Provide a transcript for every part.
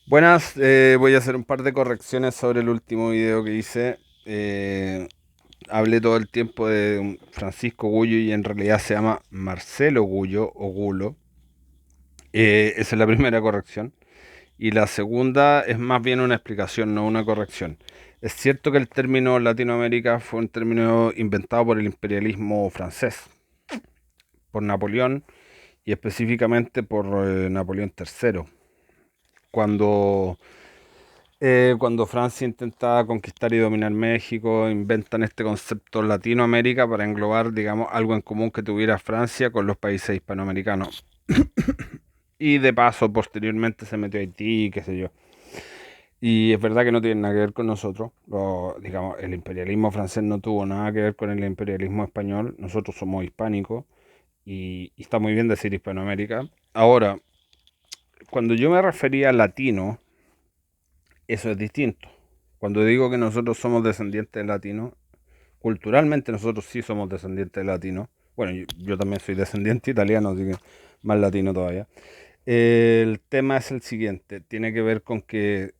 Buenas, voy a hacer un par de correcciones sobre el último video que hice. Hablé todo el tiempo de un Francisco Gullo y en realidad se llama Marcelo Gullo o Gulo. Esa es la primera corrección. Y la segunda es más bien una explicación, no una corrección. Es cierto que el término Latinoamérica fue un término inventado por el imperialismo francés, por Napoleón y específicamente por Napoleón III. Cuando cuando Francia intentaba conquistar y dominar México, inventan este concepto Latinoamérica para englobar, digamos, algo en común que tuviera Francia con los países hispanoamericanos. Y de paso, posteriormente se metió Haití, qué sé yo. Y es verdad que no tiene nada que ver con nosotros. Digamos, el imperialismo francés no tuvo nada que ver con el imperialismo español. Nosotros somos hispánicos y está muy bien decir Hispanoamérica. Ahora, cuando yo me refería a latino, eso es distinto. Cuando digo que nosotros somos descendientes de latinos, culturalmente nosotros sí somos descendientes de latinos. Bueno, yo también soy descendiente italiano, así que más latino todavía. El tema es el siguiente, tiene que ver con que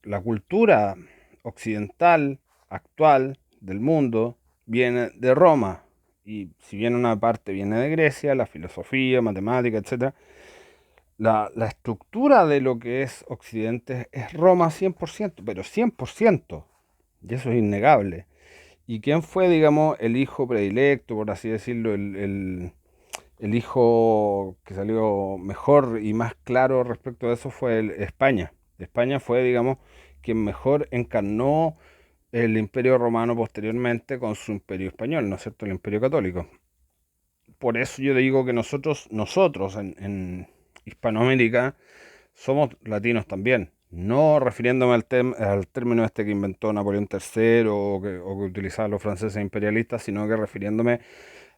la cultura occidental, actual, del mundo, viene de Roma. Y si bien una parte viene de Grecia, la filosofía, matemática, etcétera, la estructura de lo que es Occidente es Roma 100%, pero 100%. Y eso es innegable. ¿Y quién fue, digamos, el hijo predilecto, por así decirlo, el hijo que salió mejor y más claro respecto a eso fue España? España fue, digamos, quien mejor encarnó el imperio romano posteriormente con su imperio español, ¿no es cierto? El imperio católico. Por eso yo digo que nosotros en Hispanoamérica somos latinos también. No refiriéndome al término este que inventó Napoleón III o que utilizaban los franceses imperialistas, sino que refiriéndome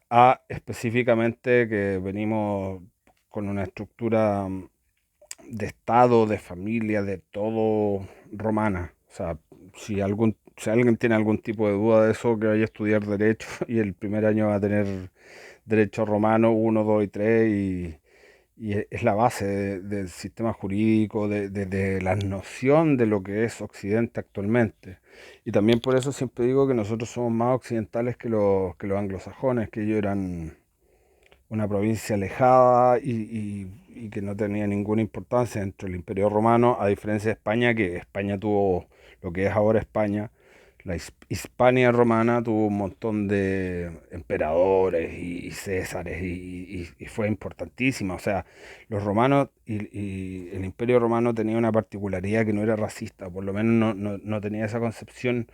a específicamente que venimos con una estructura de Estado, de familia, de todo romana. O sea, si alguien tiene algún tipo de duda de eso, que vaya a estudiar Derecho y el primer año va a tener Derecho romano uno 2 y 3 y es la base del sistema jurídico, de la noción de lo que es Occidente actualmente. Y también por eso siempre digo que nosotros somos más occidentales que los anglosajones, que ellos eran una provincia alejada y que no tenía ninguna importancia dentro del Imperio Romano, a diferencia de España, que España tuvo lo que es ahora España. La Hispania romana tuvo un montón de emperadores y césares y fue importantísima. O sea, los romanos y el imperio romano tenía una particularidad que no era racista, por lo menos no tenía esa concepción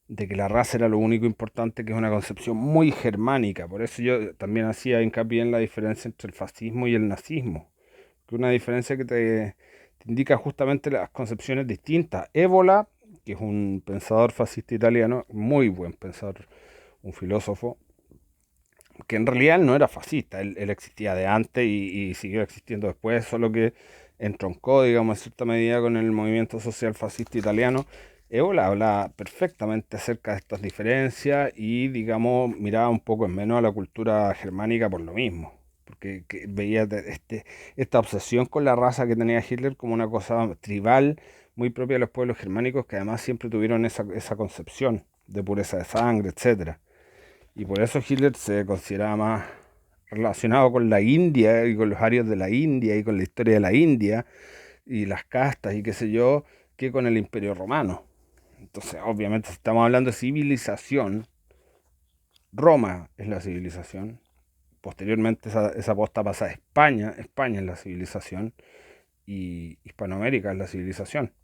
de que la raza era lo único importante, que es una concepción muy germánica. Por eso yo también hacía hincapié en la diferencia entre el fascismo y el nazismo, que es una diferencia que te indica justamente las concepciones distintas. Évola, que es un pensador fascista italiano, muy buen pensador, un filósofo, que en realidad él no era fascista, él existía de antes y siguió existiendo después, solo que entroncó, digamos, en cierta medida con el movimiento social fascista italiano. Ébola hablaba perfectamente acerca de estas diferencias y, digamos, miraba un poco en menos a la cultura germánica por lo mismo, porque veía esta obsesión con la raza que tenía Hitler como una cosa tribal, muy propia de los pueblos germánicos, que además siempre tuvieron esa concepción de pureza de sangre, etcétera. Y por eso Hitler se consideraba más relacionado con la India y con los arios de la India y con la historia de la India y las castas y qué sé yo, que con el Imperio Romano. Entonces, obviamente, si estamos hablando de civilización, Roma es la civilización. Posteriormente esa posta pasa a España, España es la civilización y Hispanoamérica es la civilización.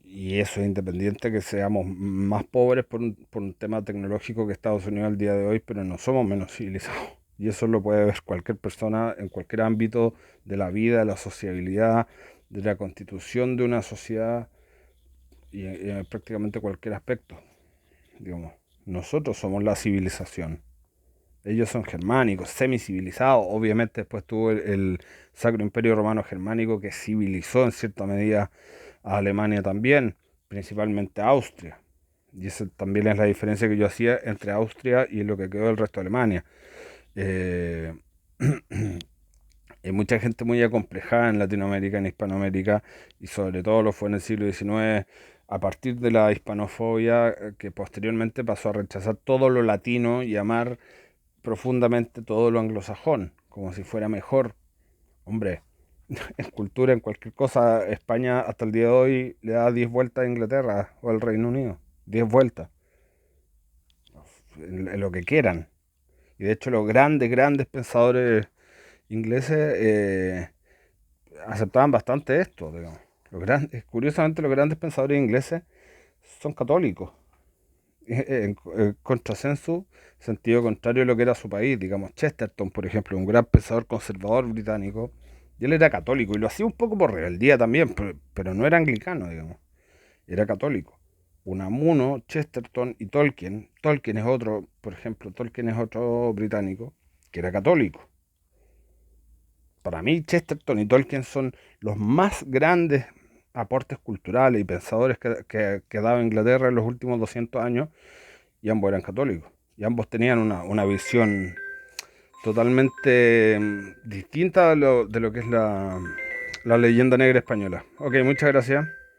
Y eso es independiente que seamos más pobres por un tema tecnológico que Estados Unidos al día de hoy, pero no somos menos civilizados. Y eso lo puede ver cualquier persona en cualquier ámbito de la vida, de la sociabilidad, de la constitución de una sociedad y en prácticamente cualquier aspecto. Digamos, nosotros somos la civilización. Ellos son germánicos, semicivilizados. Obviamente después tuvo el Sacro Imperio Romano Germánico que civilizó en cierta medida a Alemania también, principalmente a Austria. Y esa también es la diferencia que yo hacía entre Austria y lo que quedó del resto de Alemania. Eh, Hay mucha gente muy acomplejada en Latinoamérica, en Hispanoamérica, y sobre todo lo fue en el siglo XIX, a partir de la hispanofobia, que posteriormente pasó a rechazar todo lo latino y amar profundamente todo lo anglosajón, como si fuera mejor. Hombre, en cultura, en cualquier cosa, España hasta el día de hoy le da 10 vueltas a Inglaterra o al Reino Unido. 10 vueltas, en lo que quieran. Y de hecho los grandes, grandes pensadores ingleses aceptaban bastante esto, digamos. Curiosamente, los grandes pensadores ingleses son católicos, en contrasensu, sentido contrario a lo que era su país. Digamos, Chesterton, por ejemplo, un gran pensador conservador británico, y él era católico, y lo hacía un poco por rebeldía también, pero no era anglicano, digamos, era católico. Unamuno, Chesterton y Tolkien. Tolkien es otro, por ejemplo, Tolkien es otro británico que era católico. Para mí, Chesterton y Tolkien son los más grandes aportes culturales y pensadores que ha dado Inglaterra en los últimos 200 años, y ambos eran católicos. Y ambos tenían una visión totalmente distinta de lo que es la leyenda negra española. Ok, muchas gracias.